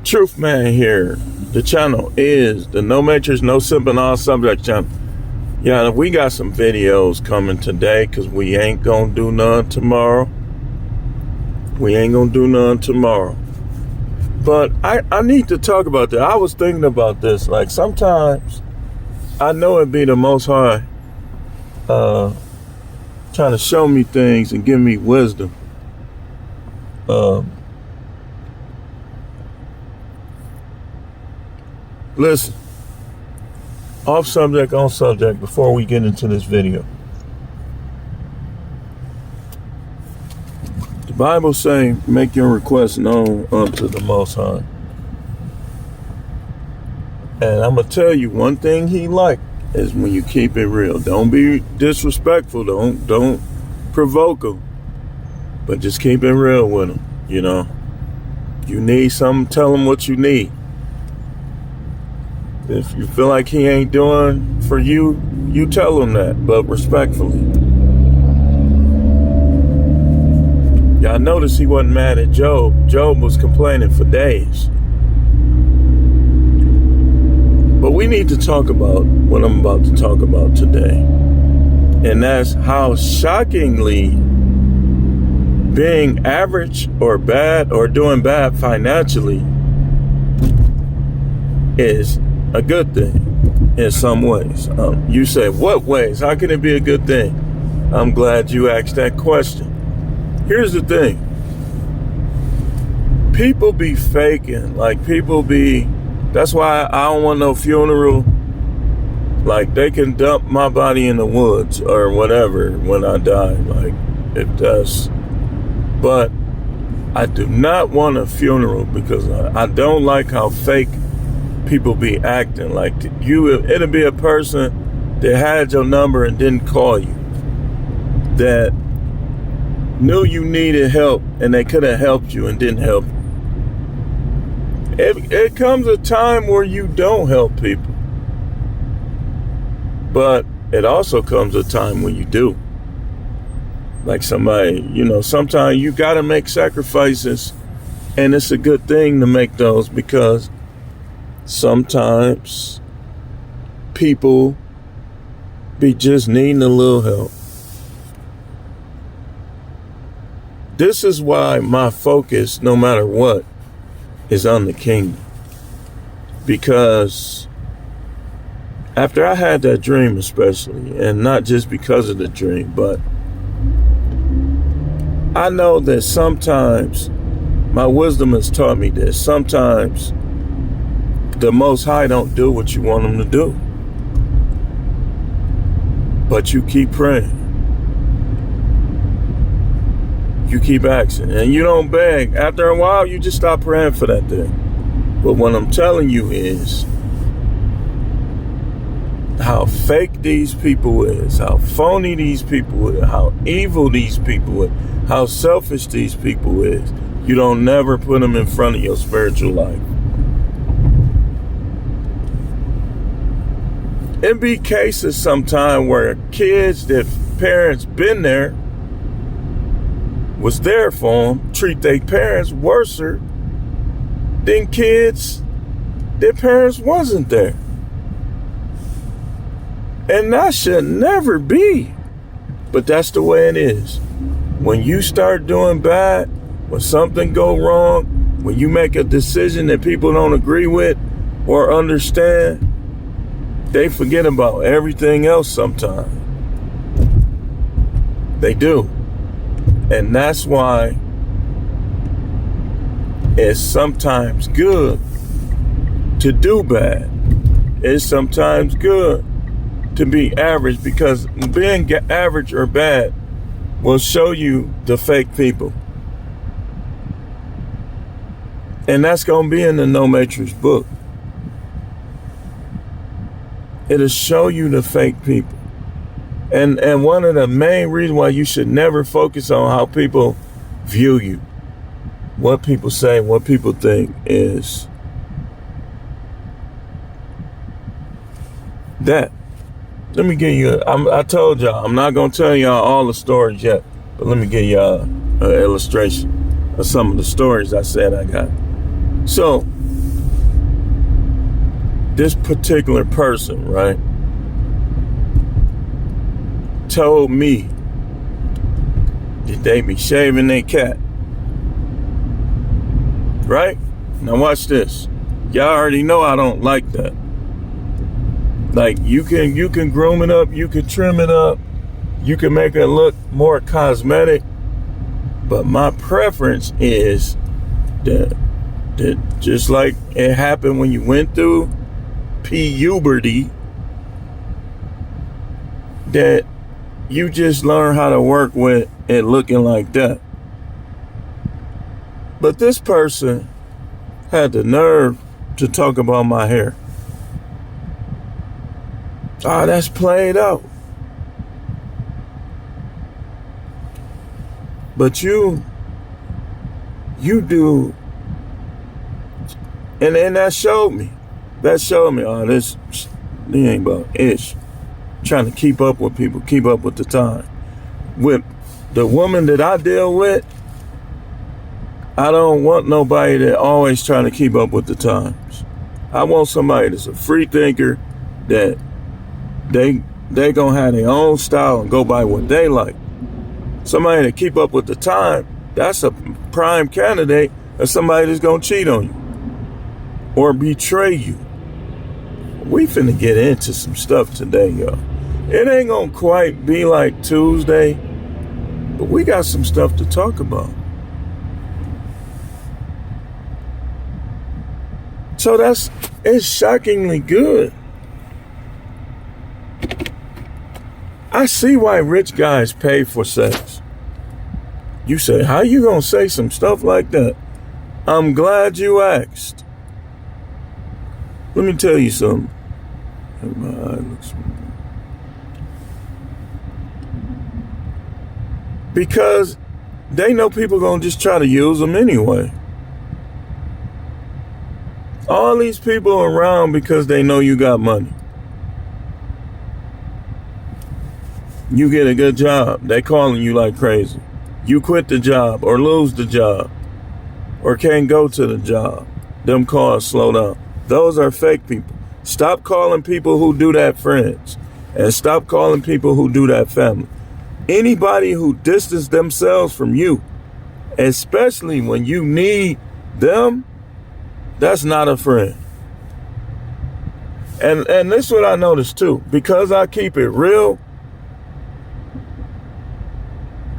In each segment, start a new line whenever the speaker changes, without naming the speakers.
Truth Man here. The channel is the No Matrix, No Simping All Subject channel. Yeah, we got some videos coming today because we ain't gonna do none tomorrow. But I need to talk about that. I was thinking about this. Like sometimes I know it'd be the Most High trying to show me things and give me wisdom. Listen, off subject, on subject, before we get into this video. The Bible saying, make your requests known unto the Most High. And I'm going to tell you one thing he liked is when you keep it real. Don't be disrespectful. Don't provoke him. But just keep it real with him, you know. You need something, tell him what you need. If you feel like he ain't doing for you, you tell him that, but respectfully. Y'all notice he wasn't mad at Job. Job was complaining for days. But we need to talk about what I'm about to talk about today. And that's how shockingly being average or bad or doing bad financially is a good thing in some ways. You say, what ways? How can it be a good thing? I'm glad you asked that question. Here's the thing. People be faking. That's why I don't want no funeral. Like, they can dump my body in the woods or whatever when I die. Like, if that's... But I do not want a funeral because I don't like how fake people be acting. Like, it'll be a person that had your number and didn't call you, that knew you needed help and they could have helped you and didn't help you. It comes a time where you don't help people, but it also comes a time when you do. Like somebody, sometimes you got to make sacrifices, and it's a good thing to make those because sometimes people be just needing a little help. This is why my focus, no matter what, is on the kingdom. Because after I had that dream especially, and not just because of the dream, but I know that sometimes my wisdom has taught me this. Sometimes the Most High don't do what you want him to do. But you keep praying. You keep asking. And you don't beg. After a while, you just stop praying for that thing. But what I'm telling you is how fake these people is, how phony these people is, how evil these people is, how selfish these people is. You don't never put them in front of your spiritual life. It be cases sometime where kids that parents been there, was there for them, treat their parents worse than kids their parents wasn't there. And that should never be. But that's the way it is. When you start doing bad, when something go wrong, when you make a decision that people don't agree with or understand, they forget about everything else sometimes. They do. And that's why it's sometimes good to do bad. It's sometimes good to be average, because being average or bad will show you the fake people. And that's going to be in the No Matrix book. It'll show you the fake people. And one of the main reasons why you should never focus on how people view you, what people say, what people think, is that. Let me give you, I told y'all, I'm not going to tell y'all all the stories yet, but let me give y'all an illustration of some of the stories I said I got. So this particular person, right, told me that they be shaving their cat. Right? Now watch this. Y'all already know I don't like that. Like you can groom it up, you can trim it up, you can make it look more cosmetic, but my preference is that just like it happened when you went through puberty, that you just learn how to work with it looking like that. But this person had the nerve to talk about my hair. Ah, that's played out. But you do, and that showed me. Oh, this ain't about ish. Trying to keep up with people, keep up with the time. With the woman that I deal with, I don't want nobody that always trying to keep up with the times. I want somebody that's a free thinker, that they gonna have their own style and go by what they like. Somebody that keep up with the time, that's a prime candidate of somebody that's gonna cheat on you or betray you. We finna get into some stuff today, y'all. It ain't gonna quite be like Tuesday, but we got some stuff to talk about. So it's shockingly good. I see why rich guys pay for sex. You say, how you gonna say some stuff like that? I'm glad you asked. Let me tell you something. My eye looks... Because they know people gonna just try to use them anyway. All these people are around because they know you got money. You get a good job, they calling you like crazy. You quit the job or lose the job or can't go to the job. Them calls slow down. Those are fake people. Stop calling people who do that friends, and stop calling people who do that family. Anybody who distances themselves from you, especially when you need them, that's not a friend. And this is what I noticed too, because I keep it real.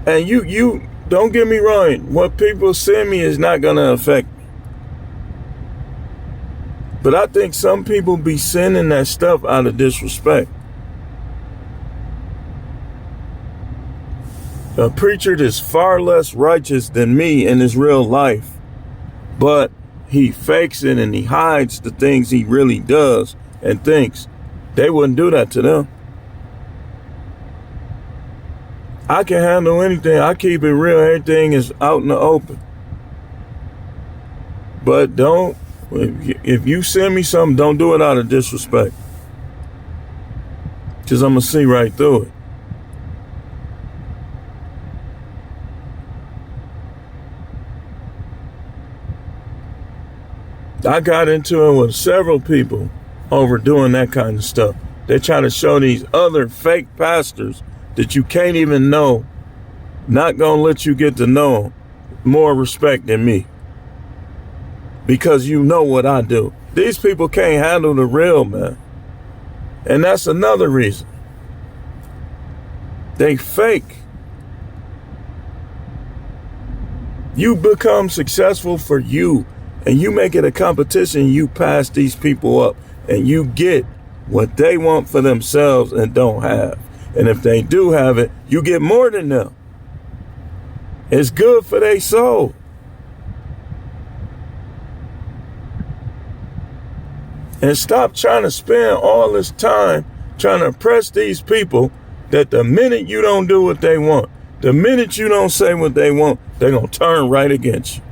And you don't get me wrong, what people send me is not gonna affect me. But I think some people be sending that stuff out of disrespect. A preacher that's far less righteous than me in his real life, but he fakes it and he hides the things he really does and thinks. They wouldn't do that to them. I can handle anything. I keep it real. Everything is out in the open. But don't, if you send me something, don't do it out of disrespect. Because I'm going to see right through it. I got into it with several people over doing that kind of stuff. They try to show these other fake pastors that you can't even know, not gonna let you get to know more respect than me. Because you know what I do. These people can't handle the real, man. And that's another reason. They fake. You become successful for you, and you make it a competition. You pass these people up, and you get what they want for themselves and don't have. And if they do have it, you get more than them. It's good for their soul. And stop trying to spend all this time trying to impress these people that the minute you don't do what they want, the minute you don't say what they want, they're going to turn right against you.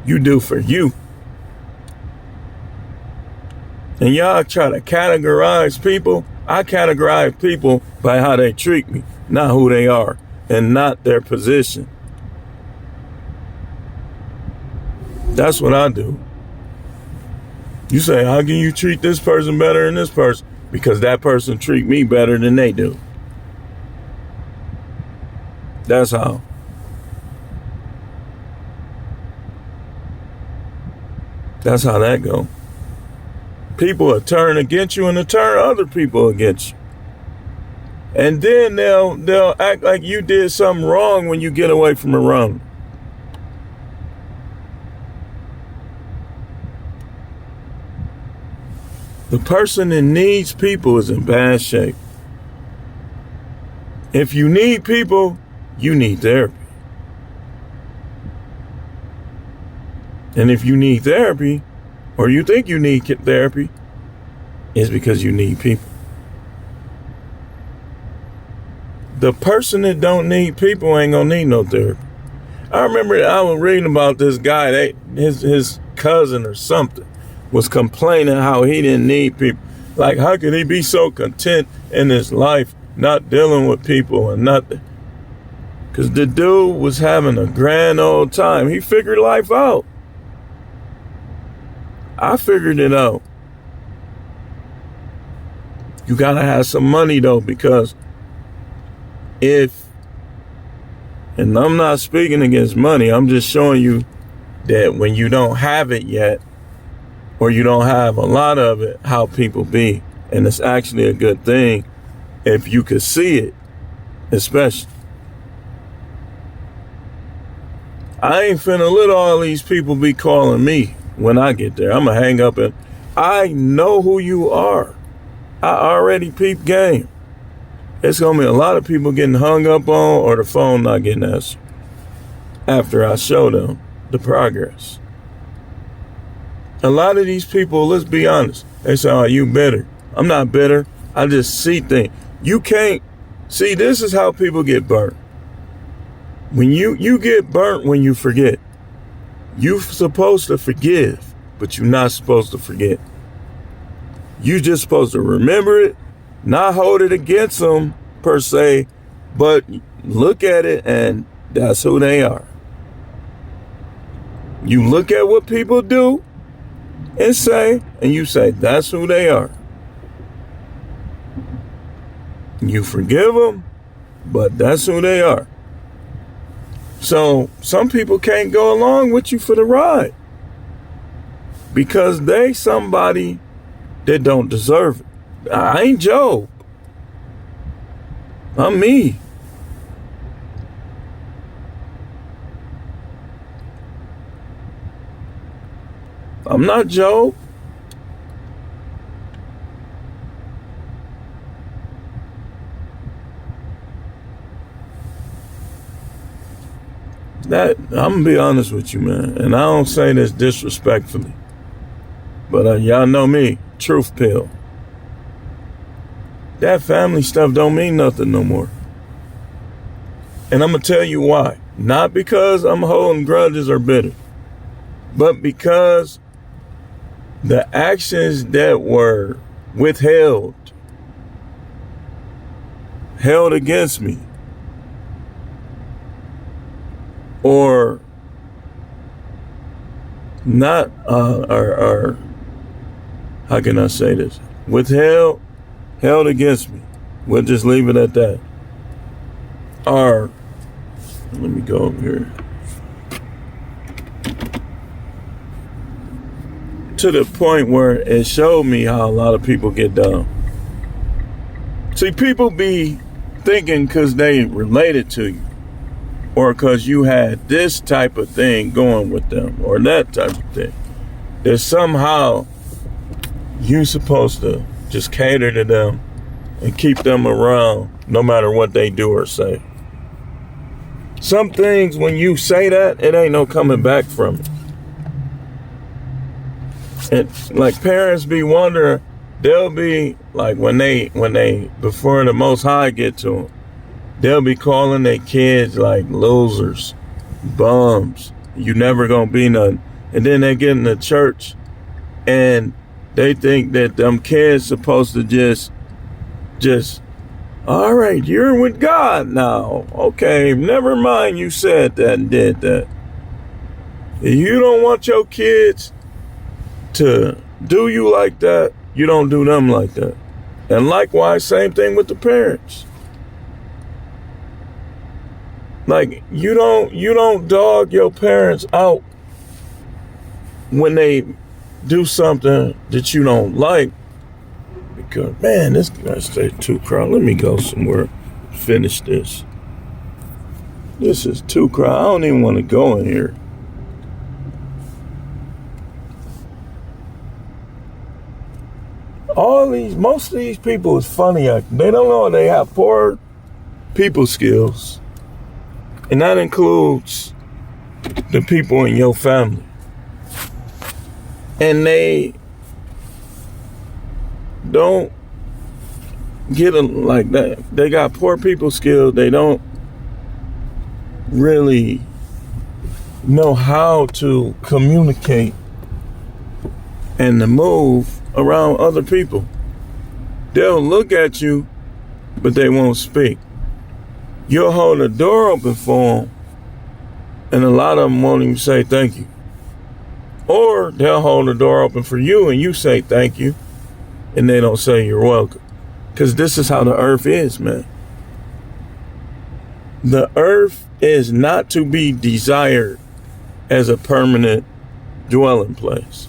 You do for you. And y'all try to categorize people. I categorize people by how they treat me, not who they are, and not their position. That's what I do. You say, how can you treat this person better than this person? Because that person treat me better than they do. That's how. That's how that go. People will turn against you and they'll turn other people against you. And then they'll act like you did something wrong when you get away from the wrong. The person that needs people is in bad shape. If you need people, you need therapy. And if you need therapy, or you think you need therapy, it's because you need people. The person that don't need people ain't gonna need no therapy. I remember I was reading about this guy, his cousin or something was complaining how he didn't need people. Like, how could he be so content in his life not dealing with people and nothing? Because the dude was having a grand old time. He figured life out. I figured it out. You gotta have some money though, because and I'm not speaking against money, I'm just showing you that when you don't have it yet, or you don't have a lot of it, how people be. And it's actually a good thing if you could see it, especially. I ain't finna let all these people be calling me when I get there. I'm gonna hang up and I know who you are. I already peeped game. It's gonna be a lot of people getting hung up on or the phone not getting answered after I show them the progress. A lot of these people, let's be honest, they say, oh, you bitter. I'm not bitter. I just see things. You can't see, this is how people get burnt. When you get burnt when you forget. You're supposed to forgive, but you're not supposed to forget. You're just supposed to remember it, not hold it against them per se, but look at it and that's who they are. You look at what people do and you say, that's who they are. You forgive them, but that's who they are. So some people can't go along with you for the ride because they somebody that don't deserve it. I ain't Job. I'm me. I'm not Job. I'm gonna be honest with you, man, and I don't say this disrespectfully, but y'all know me, truth pill. That family stuff don't mean nothing no more. And I'm gonna tell you why. Not because I'm holding grudges or bitter, but because the actions that were held against me, or not, or how can I say this? Held against me. We'll just leave it at that. Or, let me go over here. To the point where it showed me how a lot of people get down. See, people be thinking because they related to you, or because you had this type of thing going with them, or that type of thing, that somehow you're supposed to just cater to them and keep them around no matter what they do or say. Some things, when you say that, it ain't no coming back from it. And like parents be wondering, they'll be like, when they before the Most High get to them, they'll be calling their kids like losers, bums. You never gonna be nothing. And then they get in the church and they think that them kids supposed to just, all right, you're with God now. Okay, never mind you said that and did that. You don't want your kids to do you like that, you don't do them like that. And likewise, same thing with the parents. Like, you don't dog your parents out when they do something that you don't like. Because, man, this guy stayed too crowded. Let me go somewhere, finish this. This is too crowded. I don't even want to go in here. Most of these people is funny acting. They don't know they have poor people skills. And that includes the people in your family. And they don't get them like that. They got poor people skills. They don't really know how to communicate and to move around other people. They'll look at you, but they won't speak. You'll hold the door open for them, and a lot of them won't even say thank you. Or they'll hold the door open for you, and you say thank you, and they don't say you're welcome. Because this is how the earth is, man. The earth is not to be desired as a permanent dwelling place.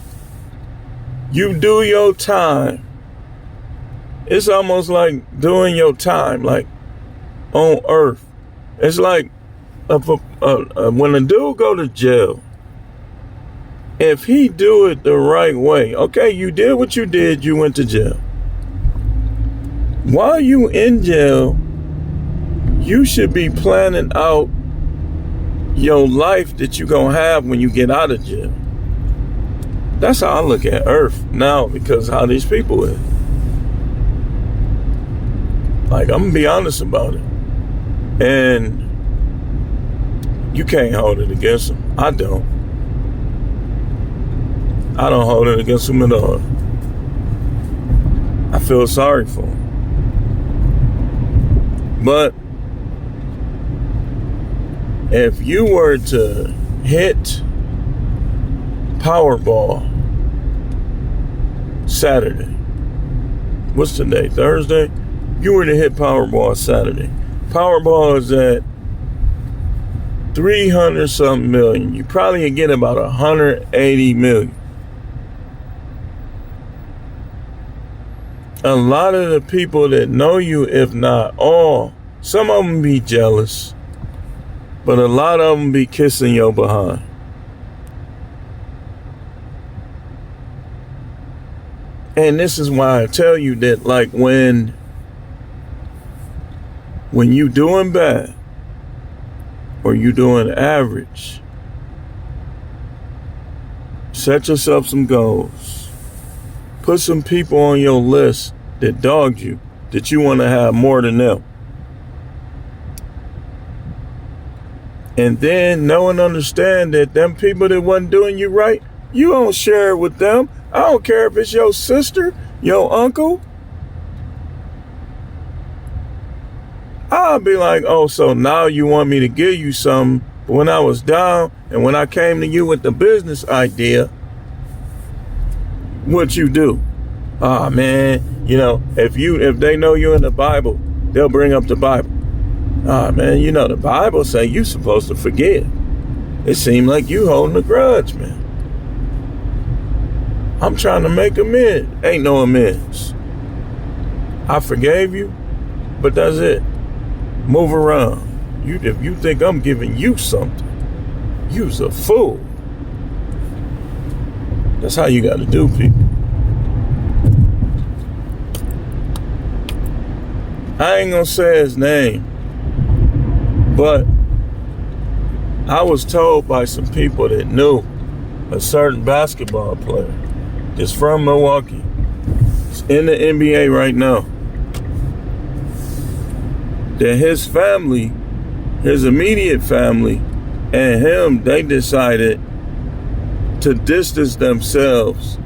You do your time. It's almost like doing your time, like on earth. It's like when a dude go to jail, if he do it the right way, okay, you did what you did, you went to jail. While you in jail, you should be planning out your life that you gonna have when you get out of jail. That's how I look at earth now, because how these people is. Like, I'm gonna be honest about it. And you can't hold it against them. I don't hold it against them at all. I feel sorry for them. But if you were to hit Powerball Saturday, what's today, Thursday? You were to hit Powerball Saturday. Powerball is at 300 something million. You probably get about 180 million. A lot of the people that know you, if not all, some of them be jealous, but a lot of them be kissing your behind. And this is why I tell you that, like, when you doing bad or you doing average, set yourself some goals. Put some people on your list that dogged you, that you want to have more than them. And then know and understand that them people that wasn't doing you right, you don't share it with them. I don't care if it's your sister, your uncle. I'll be like, oh, so now you want me to give you something. But when I was down and when I came to you with the business idea, what you do? Ah, man, you know, if they know you in the Bible, they'll bring up the Bible. Ah, man, you know, the Bible say you supposed to forgive. It seemed like you holding a grudge, man. I'm trying to make amends. Ain't no amends. I forgave you, but that's it. Move around. If you think I'm giving you something, you's a fool. That's how you got to do people. I ain't gonna say his name, but I was told by some people that knew a certain basketball player that's from Milwaukee. He's in the NBA right now. That his family, his immediate family, and him, they decided to distance themselves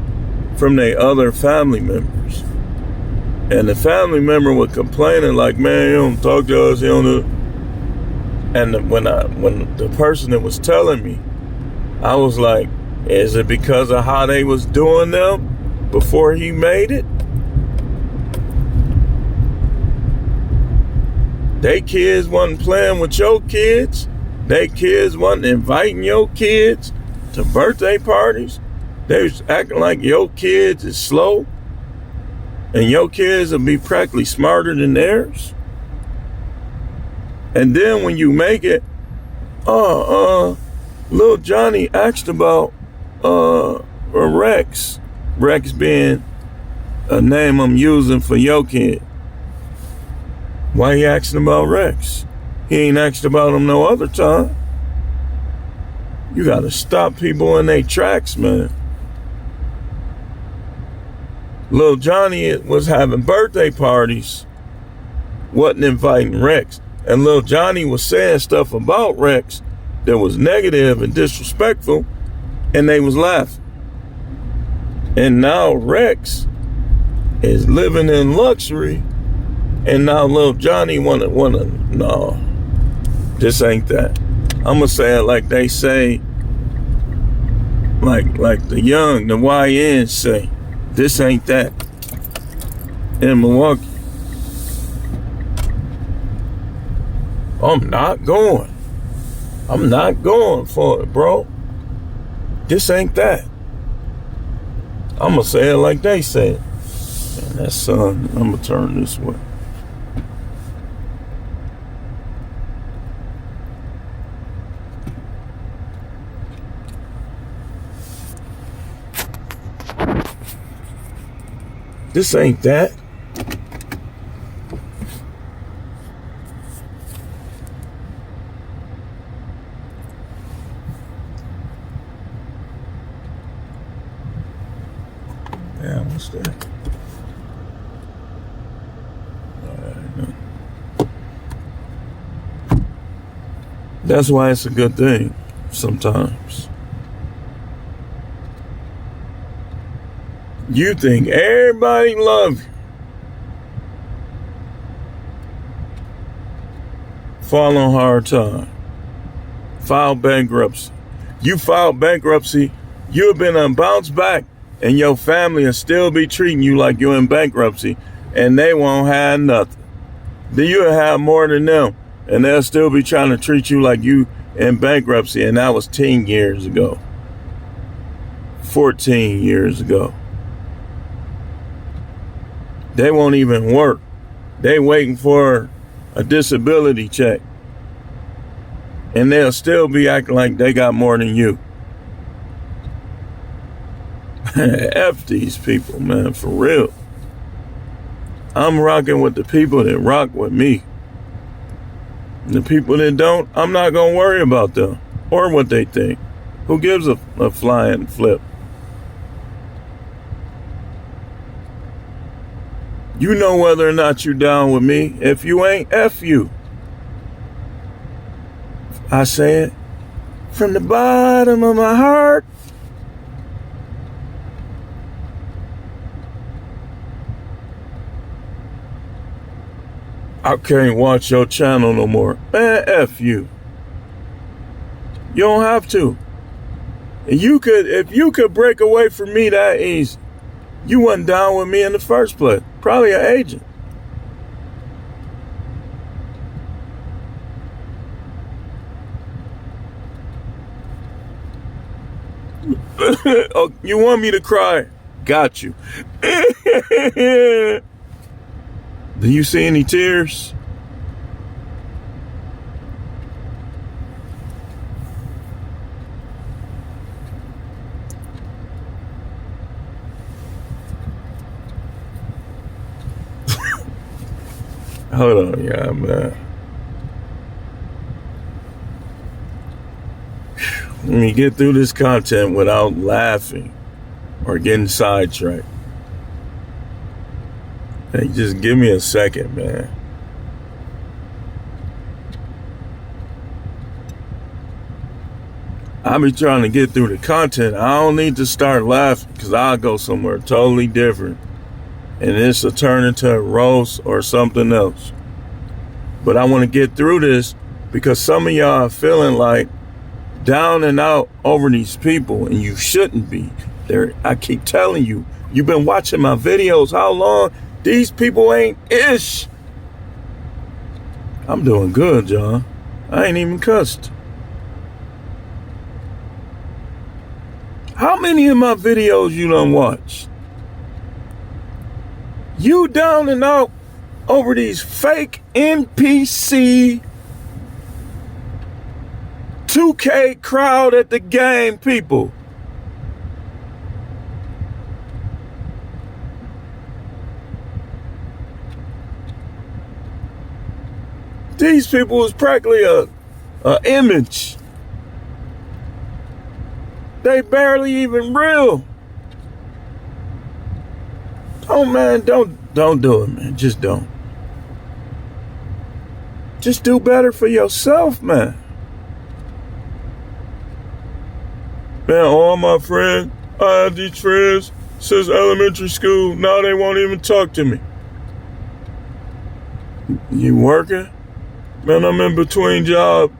from their other family members. And the family member was complaining like, man, he don't talk to us, he don't do. And when the person that was telling me, I was like, is it because of how they was doing them? before he made it? They kids wasn't playing with your kids. They kids wasn't inviting your kids to birthday parties. They was acting like your kids is slow. And your kids will be practically smarter than theirs. And then when you make it, little Johnny asked about Rex. Rex being a name I'm using for your kid. Why he asking about Rex? He ain't asked about him no other time. You gotta stop people in their tracks, man. Little Johnny was having birthday parties, wasn't inviting Rex. And little Johnny was saying stuff about Rex that was negative and disrespectful, and they was laughing. And now Rex is living in luxury, and now little Johnny wanna, no, this ain't that. I'ma say it like they say, like the YNs say, this ain't that in Milwaukee. I'm not going for it, bro. This ain't that. I'ma say it like they say it. And that sun, I'ma turn this way. This ain't that. Yeah, what's that? That's why it's a good thing sometimes. You think everybody loves you. Fall on hard time. File bankruptcy. You filed bankruptcy, you have been unbounced back, and your family will still be treating you like you're in bankruptcy, and they won't have nothing. Then you'll have more than them, and they'll still be trying to treat you like you in bankruptcy, and that was 10 years ago. 14 years ago. They won't even work. They waiting for a disability check. And they'll still be acting like they got more than you. F these people, man, for real. I'm rocking with the people that rock with me. And the people that don't, I'm not going to worry about them or what they think. Who gives a flying flip? You know whether or not you down with me. If you ain't, F you. I say it from the bottom of my heart. I can't watch your channel no more. Man, F you. You don't have to. If you could break away from me that easy, you wasn't down with me in the first place. Probably an agent. Oh, you want me to cry? Got you. Do you see any tears? Hold on, yeah, man. Let me get through this content without laughing or getting sidetracked. Hey, just give me a second, man. I be trying to get through the content. I don't need to start laughing because I'll go somewhere totally different. And this will turn into a roast or something else. But I want to get through this because some of y'all are feeling like down and out over these people, and you shouldn't be. I keep telling you, you've been watching my videos. How long? These people ain't ish. I'm doing good, John. I ain't even cussed. How many of my videos you done watched? You down and out over these fake NPC 2K crowd at the game people. These people is practically a image. They barely even real. Oh man, don't do it, man. Just don't. Just do better for yourself, man. Man, all my friends, I had these friends since elementary school. Now they won't even talk to me. You working? Man, I'm in between jobs.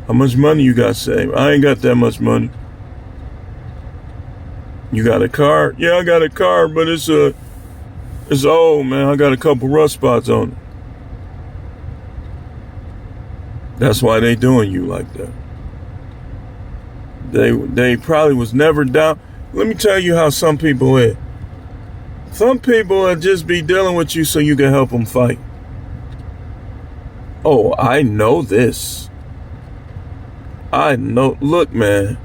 How much money you got saved? I ain't got that much money. You got a car? Yeah, I got a car, but it's old, man. I got a couple rust spots on it. That's why they doing you like that. They probably was never down. Let me tell you how some people is. Some people will just be dealing with you so you can help them fight. Oh, I know this. I know. Look, man.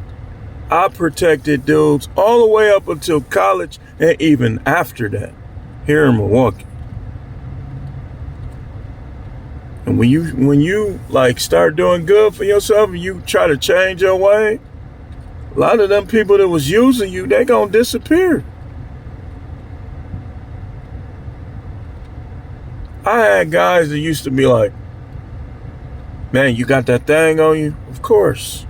I protected dudes all the way up until college and even after that here in Milwaukee. And when you like start doing good for yourself and you try to change your way, a lot of them people that was using you, they gonna disappear. I had guys that used to be like, man, you got that thing on you? Of course.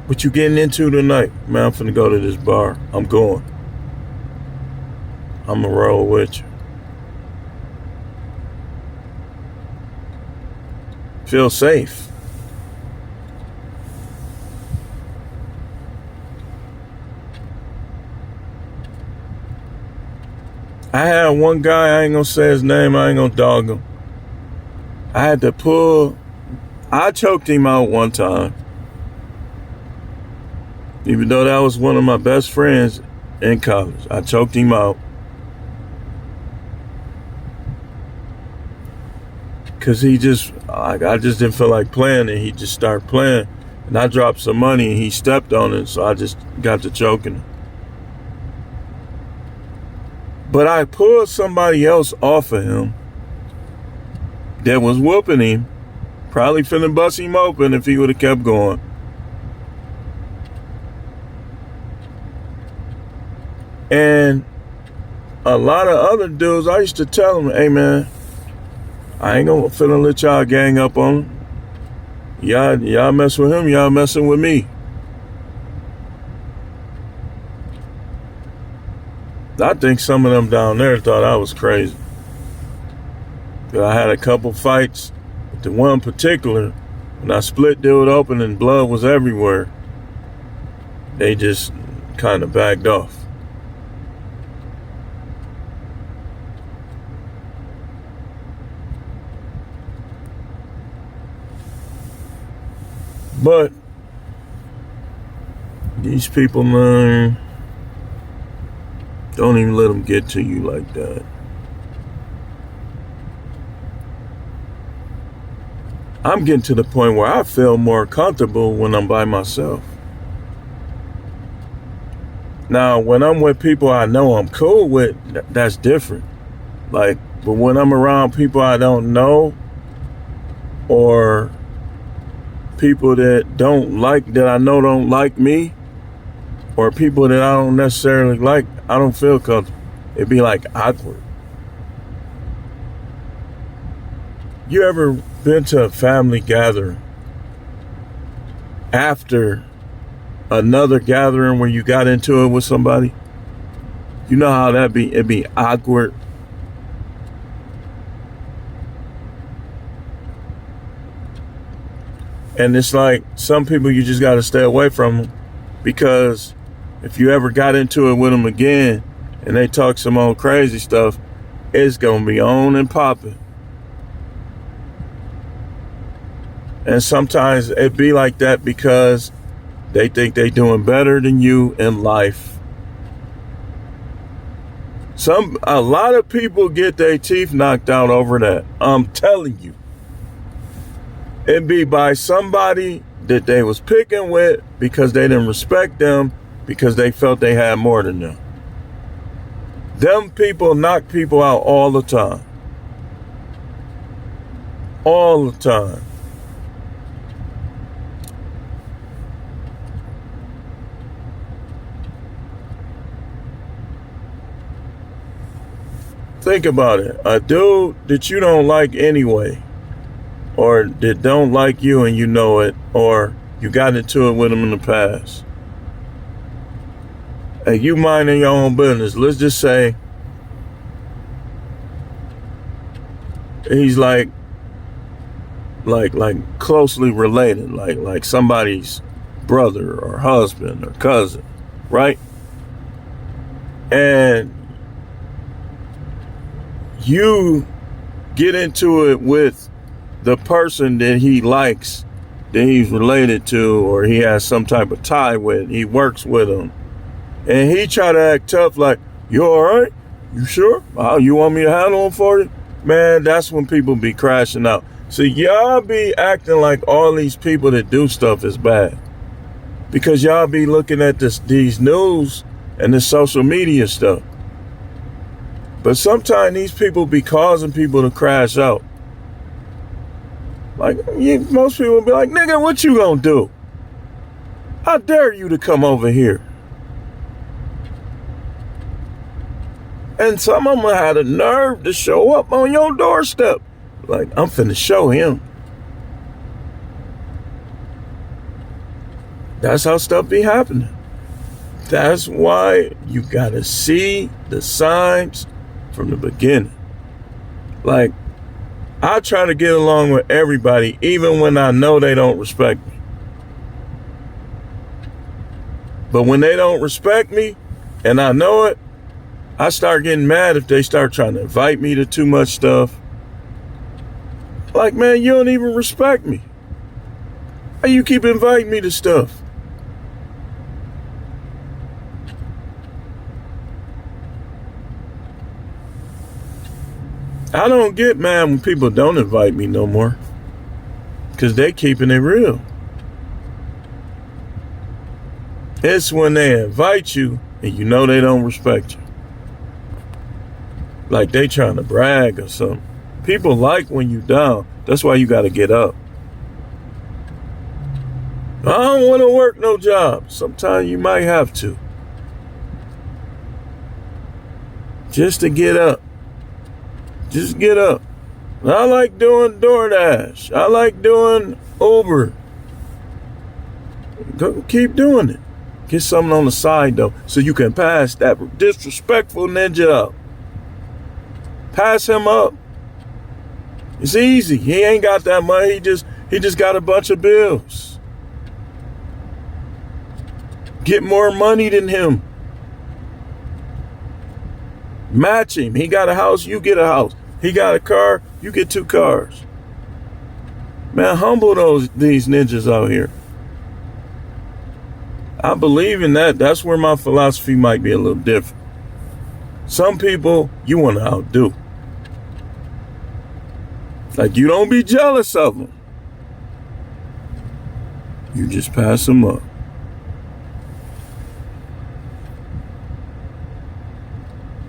What you getting into tonight? Man, I'm finna go to this bar. I'm going. I'm gonna roll with you. Feel safe. I had one guy, I ain't gonna say his name, I ain't gonna dog him. I choked him out one time. Even though that was one of my best friends in college, I choked him out. Cause I just didn't feel like playing and he just started playing. And I dropped some money and he stepped on it, so I just got to choking him. But I pulled somebody else off of him that was whooping him, probably finna bust him open if he would have kept going. And a lot of other dudes, I used to tell them, hey man, I ain't gonna finna let y'all gang up on him. Y'all mess with him, y'all messing with me. I think some of them down there thought I was crazy. I had a couple fights. The one in particular, when I split dude open and blood was everywhere, they just kind of backed off. But these people, man, don't even let them get to you like that. I'm getting to the point where I feel more comfortable when I'm by myself. Now, when I'm with people I know I'm cool with, that's different. But when I'm around people I don't know, or people that I know don't like me, or people that I don't necessarily like, I don't feel comfortable. It'd be like awkward. You ever been to a family gathering after another gathering where you got into it with somebody? You know how it'd be awkward. And it's like some people you just got to stay away from them because if you ever got into it with them again and they talk some old crazy stuff, it's gonna be on and popping. And sometimes it be like that because they think they doing better than you in life. A lot of people get their teeth knocked out over that. I'm telling you. It be by somebody that they was picking with because they didn't respect them because they felt they had more than them. Them people knock people out all the time. All the time. Think about it. A dude that you don't like anyway, or that don't like you and you know it, or you got into it with him in the past. And you minding your own business. Let's just say he's like closely related, like somebody's brother or husband or cousin, right? And you get into it with the person that he likes, that he's related to, or he has some type of tie with, he works with him, and he try to act tough like, you all right? You sure? You want me to handle him for you? Man, that's when people be crashing out. So y'all be acting like all these people that do stuff is bad. Because y'all be looking at these news and this social media stuff. But sometimes these people be causing people to crash out. Like, most people be like, nigga, what you gonna do? How dare you to come over here? And some of them had the nerve to show up on your doorstep. Like, I'm finna show him. That's how stuff be happening. That's why you gotta see the signs from the beginning. Like, I try to get along with everybody, even when I know they don't respect me. But when they don't respect me, and I know it, I start getting mad if they start trying to invite me to too much stuff. Like, man, you don't even respect me. How you keep inviting me to stuff? I don't get mad when people don't invite me no more. Because they keeping it real. It's when they invite you and you know they don't respect you. Like they trying to brag or something. People like when you down. That's why you got to get up. I don't want to work no job. Sometimes you might have to. Just to get up. Just get up. I like doing DoorDash. I like doing Uber. Go keep doing it. Get something on the side though, so you can pass that disrespectful ninja up. Pass him up. It's easy. He ain't got that money. He just got a bunch of bills. Get more money than him. Match him. He got a house, you get a house. He got a car, you get 2 cars. Man, humble these ninjas out here. I believe in that. That's where my philosophy might be a little different. Some people you want to outdo. Like, you don't be jealous of them. You just pass them up.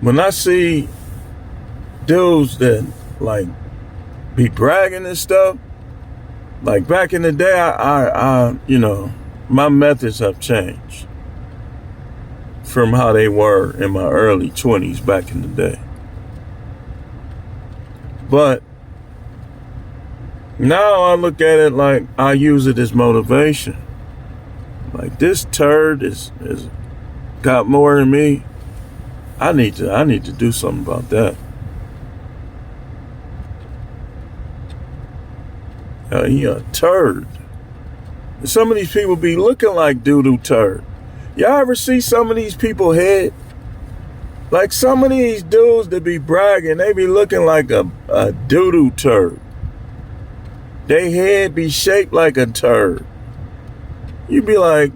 When I see dudes that like be bragging and stuff, like back in the day, I you know, my methods have changed from how they were in my early 20s back in the day. But now I look at it like I use it as motivation. Like, this turd is got more than me. I need to do something about that. He a turd. Some of these people be looking like doo-doo turd. Y'all ever see some of these people head? Like some of these dudes that be bragging, they be looking like a doo-doo turd. They head be shaped like a turd. You be like,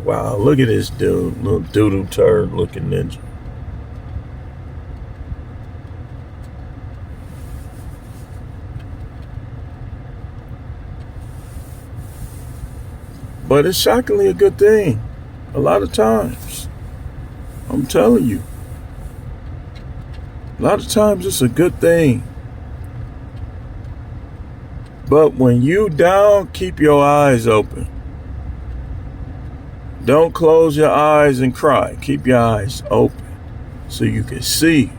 wow, look at this dude, little doo-doo turd looking ninja. But it's shockingly a good thing. A lot of times. I'm telling you. A lot of times it's a good thing. But when you down, keep your eyes open. Don't close your eyes and cry. Keep your eyes open so you can see.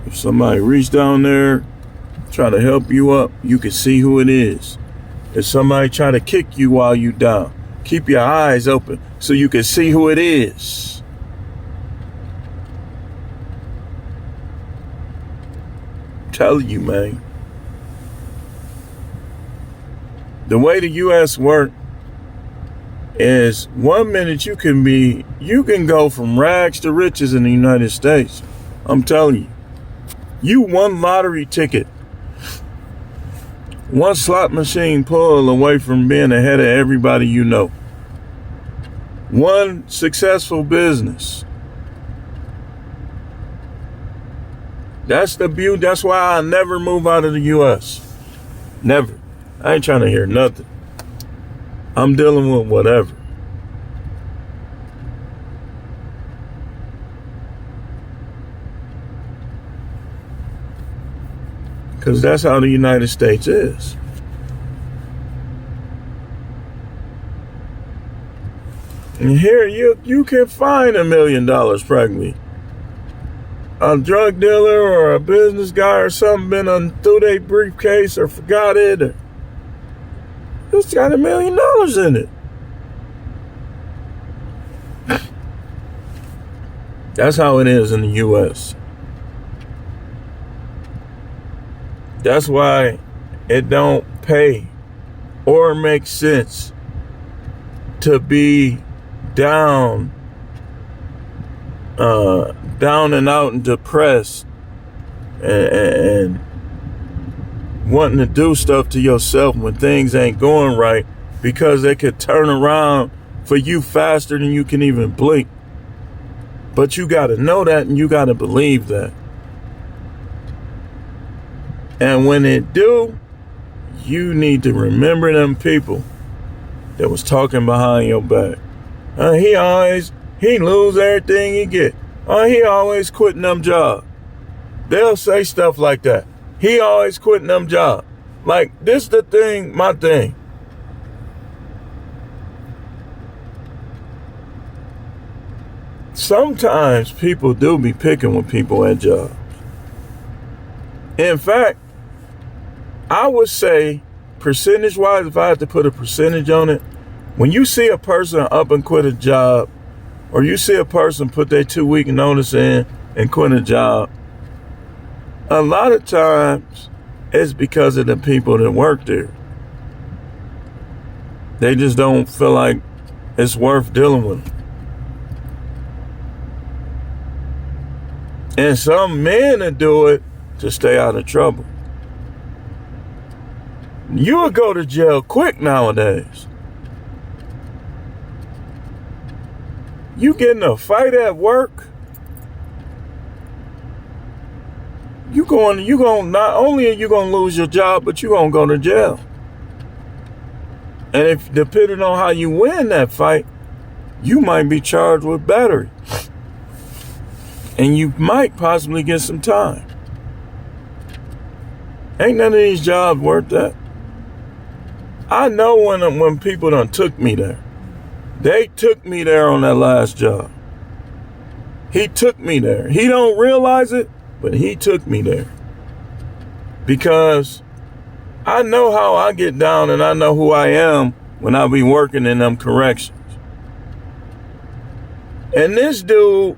If somebody reach down there, try to help you up, you can see who it is. If somebody try to kick you while you down, keep your eyes open so you can see who it is. I'm telling you, man. The way the U.S. work is 1 minute you can go from rags to riches in the United States. I'm telling you. You one lottery ticket, one slot machine pull away from being ahead of everybody you know. One successful business. That's the beauty. That's why I never move out of the U.S. Never. I ain't trying to hear nothing. I'm dealing with whatever. Because that's how the United States is. And here you can find $1 million practically. A drug dealer or a business guy or something been through their briefcase or forgot it. Or it's got $1 million in it. That's how it is in the U.S. That's why it don't pay or make sense to be down and out and depressed and wanting to do stuff to yourself when things ain't going right, because they could turn around for you faster than you can even blink. But you got to know that, and you got to believe that. And when it do, you need to remember them people that was talking behind your back. He lose everything he get. He always quitting them jobs. They'll say stuff like that. He always quitting them jobs. Like, this the thing, my thing. Sometimes people do be picking with people at jobs. In fact, I would say, percentage-wise, if I had to put a percentage on it, when you see a person up and quit a job, or you see a person put their 2-week notice in and quit a job, a lot of times it's because of the people that work there. They just don't feel like it's worth dealing with them. And some men that do it to stay out of trouble. You would go to jail quick nowadays. You get in a fight at work, not only are you gonna lose your job, but you're gonna go to jail. And if depending on how you win that fight, you might be charged with battery. And you might possibly get some time. Ain't none of these jobs worth that. I know when people done took me there. They took me there on that last job. He took me there. He don't realize it, but he took me there. Because I know how I get down and I know who I am when I be working in them corrections. And this dude,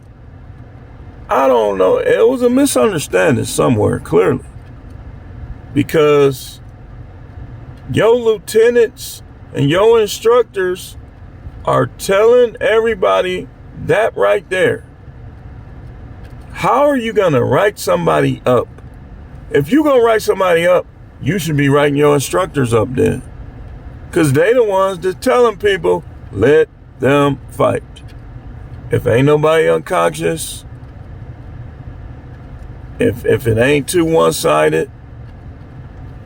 I don't know, it was a misunderstanding somewhere, clearly. Because your lieutenants and your instructors are telling everybody that right there. How are you going to write somebody up? If you're going to write somebody up, you should be writing your instructors up then. Because they the ones that telling people, let them fight. If ain't nobody unconscious, if it ain't too one-sided,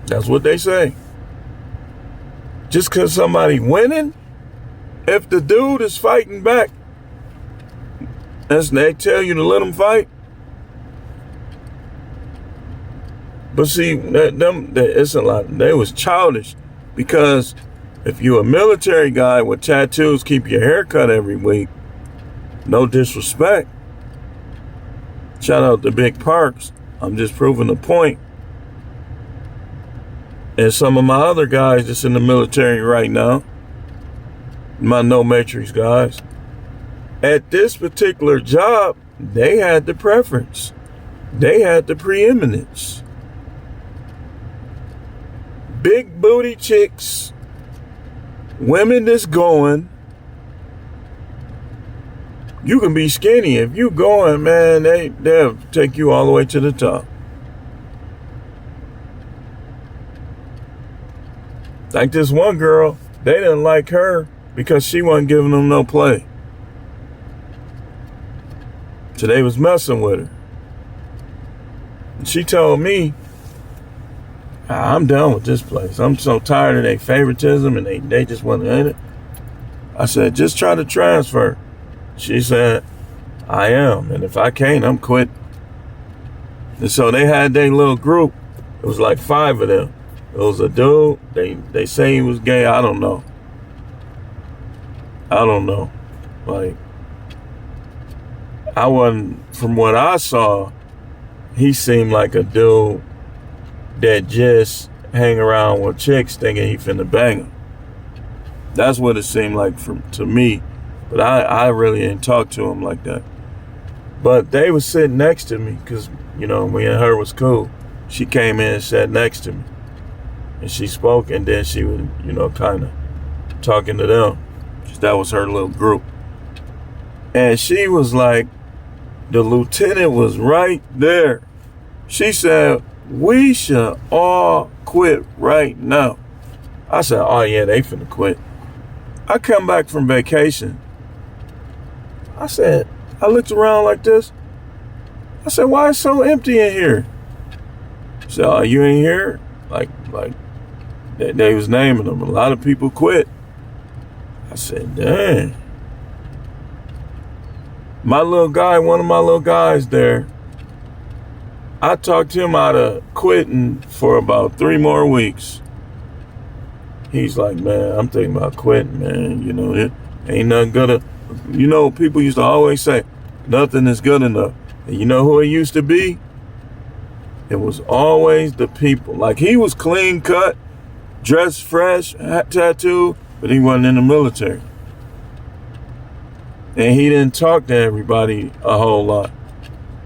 that's what they say. Just because somebody winning, if the dude is fighting back, they tell you to let them fight. But see, it's a lot. They was childish, because if you a military guy with tattoos, keep your hair cut every week, no disrespect. Shout out to Big Parks. I'm just proving the point. And some of my other guys that's in the military right now, my no matrix guys, at this particular job, they had the preference. They had the preeminence. Big booty chicks, women that's going. You can be skinny. If you going, man, they'll take you all the way to the top. Like this one girl, they didn't like her because she wasn't giving them no play. So they was messing with her. And she told me, I'm done with this place. I'm so tired of their favoritism and they just wasn't in it. I said, just try to transfer. She said, I am. And if I can't, I'm quit. And so they had their little group. It was like 5 of them. It was a dude. They say he was gay. I don't know. Like, I wasn't, from what I saw, he seemed like a dude that just hang around with chicks thinking he finna bang them. That's what it seemed like to me. But I really didn't talk to him like that. But they was sitting next to me because, me and her was cool. She came in and sat next to me. And she spoke, and then she was, kind of talking to them. Because that was her little group. And she was like, the lieutenant was right there. She said, we should all quit right now. I said, oh yeah, they finna quit. I come back from vacation. I looked around like this. I said, why is it so empty in here? She said, oh, you ain't here? Like they was naming them. A lot of people quit. I said, dang. One of my little guys there, I talked him out of quitting for about 3 more weeks. He's like, man, I'm thinking about quitting, man. It ain't nothing good. People used to always say, nothing is good enough. And you know who it used to be? It was always the people. Like, he was clean cut, dressed fresh, tattooed, but he wasn't in the military. And he didn't talk to everybody a whole lot.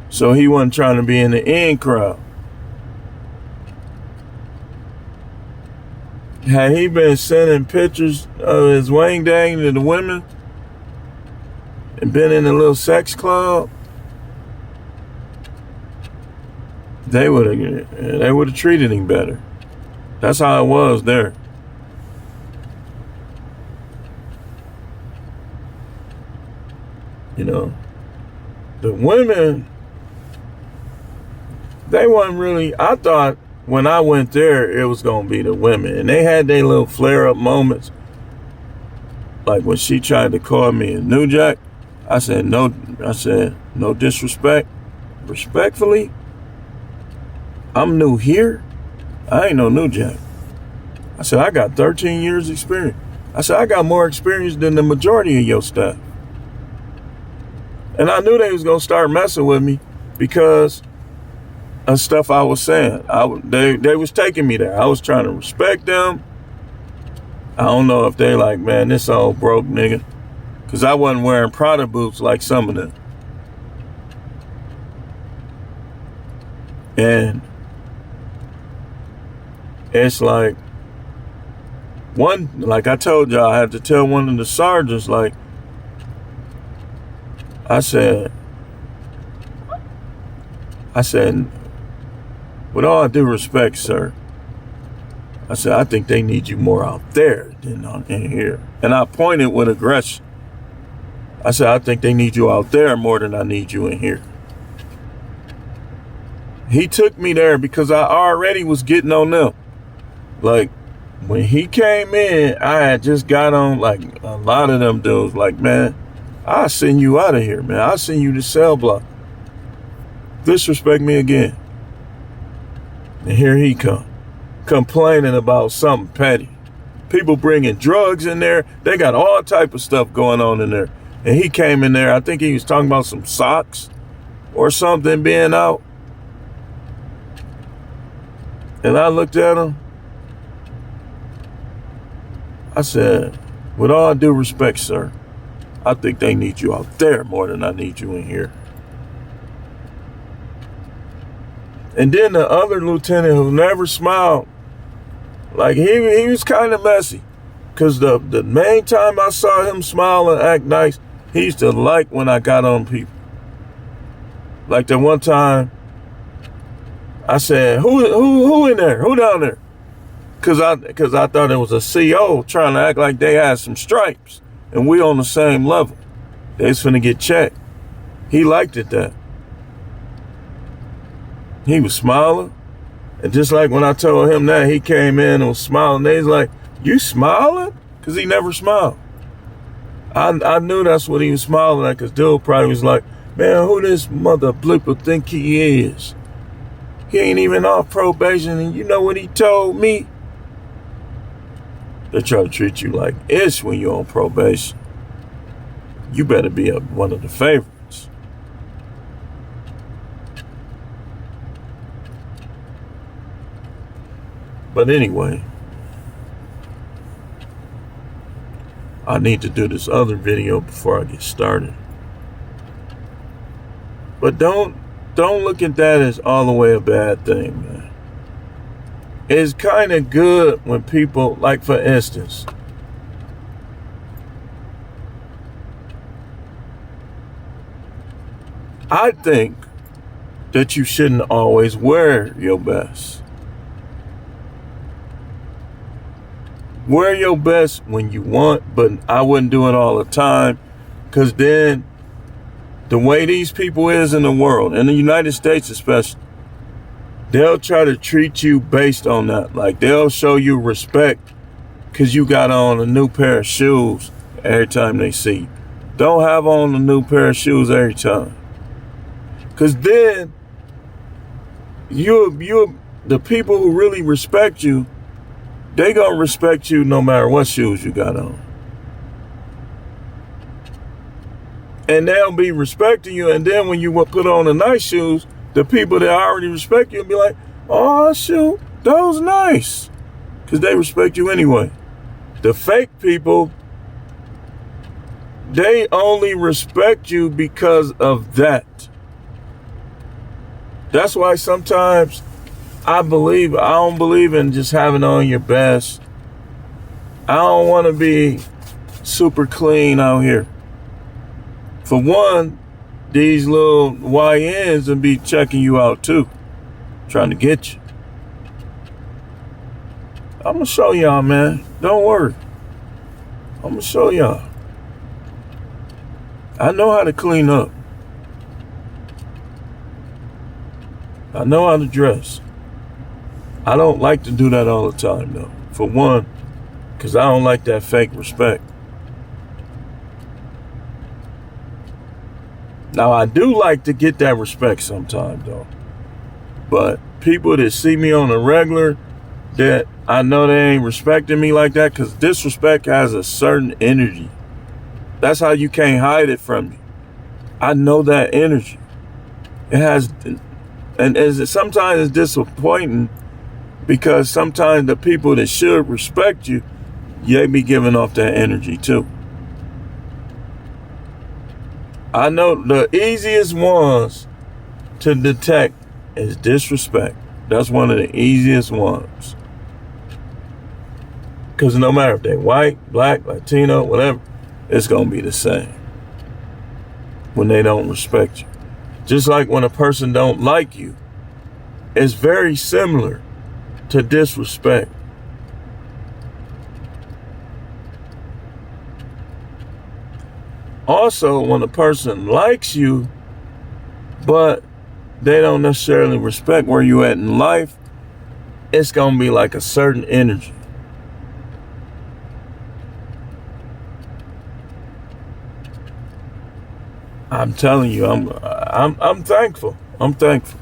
So he wasn't trying to be in the in crowd. Had he been sending pictures of his wang dang to the women and been in a little sex club, they would have treated him better. That's how it was there. The women, they wasn't really, I thought when I went there, it was going to be the women. And they had their little flare-up moments. Like when she tried to call me a New Jack, I said, no disrespect. Respectfully, I'm new here. I ain't no New Jack. I said, I got 13 years experience. I said, I got more experience than the majority of your staff. And I knew they was going to start messing with me because of stuff I was saying. They was taking me there. I was trying to respect them. I don't know if they like, man, this old broke nigga. Because I wasn't wearing Prada boots like some of them. And it's like, Like I told y'all, I had to tell one of the sergeants, like, I said, with all due respect, sir, I said, I think they need you more out there than in here. And I pointed with aggression. I said, I think they need you out there more than I need you in here. He took me there because I already was getting on them. Like, when he came in, I had just got on, like, a lot of them dudes. Like, man, I'll send you out of here, man. I'll send you to cell block. Disrespect me again. And here he come, complaining about something petty. People bringing drugs in there. They got all type of stuff going on in there. And he came in there, I think he was talking about some socks or something being out. And I looked at him. I said, with all due respect, sir, I think they need you out there more than I need you in here. And then the other lieutenant who never smiled, like he was kind of messy. Because the main time I saw him smile and act nice, he used to like when I got on people. Like that one time, I said, who in there? Who down there? Because I thought it was a CO trying to act like they had some stripes. And we on the same level. They was finna get checked. He liked it that. He was smiling. And just like when I told him that, he came in and was smiling. They was like, you smiling? Because he never smiled. I knew that's what he was smiling at, because dude probably was like, man, who this mother blooper think he is? He ain't even off probation, and you know what he told me? They try to treat you like ish when you're on probation. You better be one of the favorites. But anyway, I need to do this other video before I get started. But don't look at that as all the way a bad thing, man. It's kind of good when people, like for instance, I think that you shouldn't always wear your best. Wear your best when you want, but I wouldn't do it all the time, because then the way these people is in the world, in the United States especially, they'll try to treat you based on that. Like, they'll show you respect because you got on a new pair of shoes every time they see you. Don't have on a new pair of shoes every time. Because then, the people who really respect you, they gonna respect you no matter what shoes you got on. And they'll be respecting you, and then when you put on the nice shoes, the people that already respect you will be like, oh, shoot, those nice. Because they respect you anyway. The fake people, they only respect you because of that. That's why sometimes I don't believe in just having on your best. I don't want to be super clean out here. For one, these little YNs will be checking you out too, trying to get you. I'm going to show y'all, man. Don't worry. I'm going to show y'all. I know how to clean up. I know how to dress. I don't like to do that all the time, though. For one, because I don't like that fake respect. Now, I do like to get that respect sometimes, though. But people that see me on a regular, that I know they ain't respecting me like that, because disrespect has a certain energy. That's how you can't hide it from me. I know that energy. It has, and sometimes it's disappointing, because sometimes the people that should respect you, they be giving off that energy too. I know the easiest ones to detect is disrespect. That's one of the easiest ones. Because no matter if they're white, black, Latino, whatever, it's going to be the same when they don't respect you. Just like when a person don't like you, it's very similar to disrespect. Also, when a person likes you, but they don't necessarily respect where you at in life, it's going to be like a certain energy. I'm telling you, I'm thankful. I'm thankful.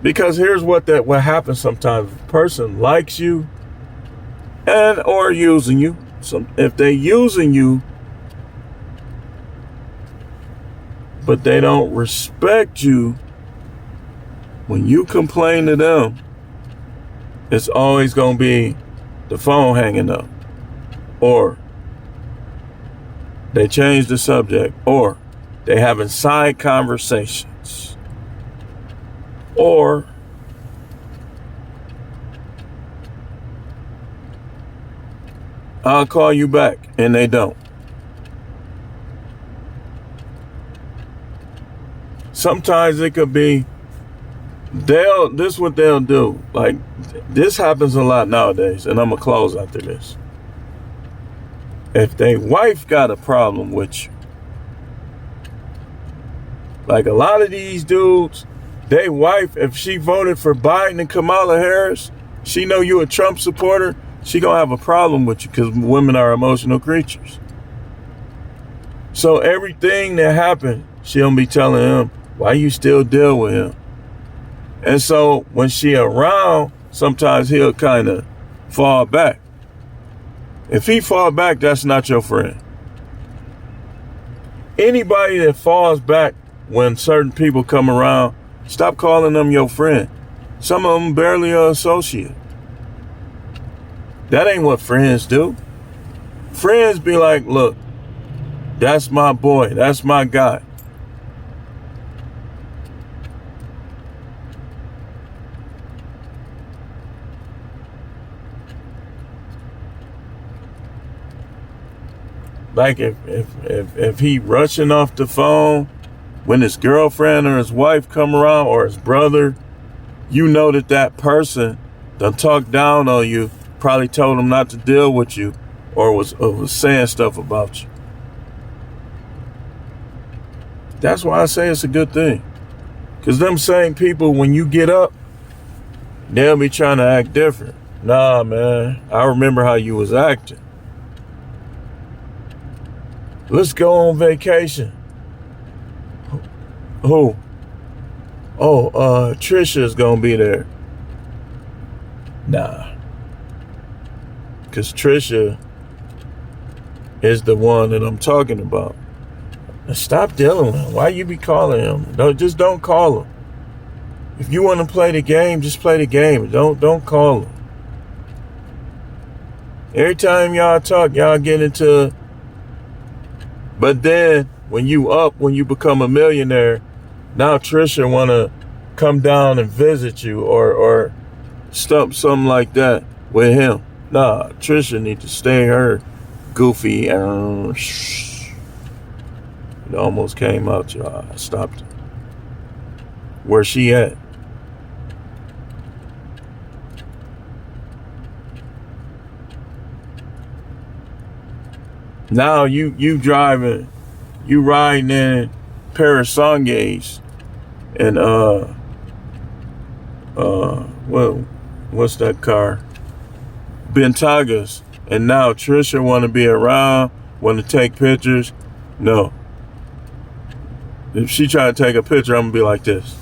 Because here's what happens sometimes. If a person likes you and or using you, if they using you, but they don't respect you, when you complain to them, it's always going to be the phone hanging up, or they change the subject, or they having side conversations, or I'll call you back, and they don't. Sometimes it could be this is what they'll do. Like, this happens a lot nowadays, and I'm gonna close after this. If they wife got a problem with you, like a lot of these dudes, they wife, if she voted for Biden and Kamala Harris, she know you a Trump supporter, she gonna have a problem with you because women are emotional creatures. So everything that happened, she gonna be telling him, why you still deal with him? And so when she around, sometimes he'll kind of fall back. If he fall back, that's not your friend. Anybody that falls back when certain people come around, stop calling them your friend. Some of them barely an associate. That ain't what friends do. Friends be like, look, that's my boy, that's my guy. Like if he rushing off the phone when his girlfriend or his wife come around, or his brother, you know that person done talked down on you, probably told him not to deal with you, or was saying stuff about you. That's why I say it's a good thing. Because them same people, when you get up, they'll be trying to act different. Nah, man, I remember how you was acting. Let's go on vacation. Who? Oh, Trisha's gonna be there. Nah. Because Trisha is the one that I'm talking about. Stop dealing with him. Why you be calling him? Just don't call him. If you want to play the game, just play the game. Don't call him. Every time y'all talk, y'all get into. But then when you become a millionaire, now Trisha want to come down and visit you or stump something like that with him. Nah, Trisha need to stay her goofy. It almost came out, y'all. I stopped it. Where she at? Now you driving, you riding in Parasangays and what's that car? Bentagas, and now Trisha want to be around, want to take pictures. No. If she try to take a picture, I'm gonna be like this.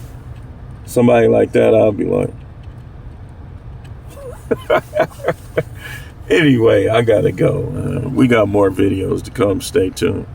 Somebody like that, I'll be like. Anyway, I gotta go. We got more videos to come. Stay tuned.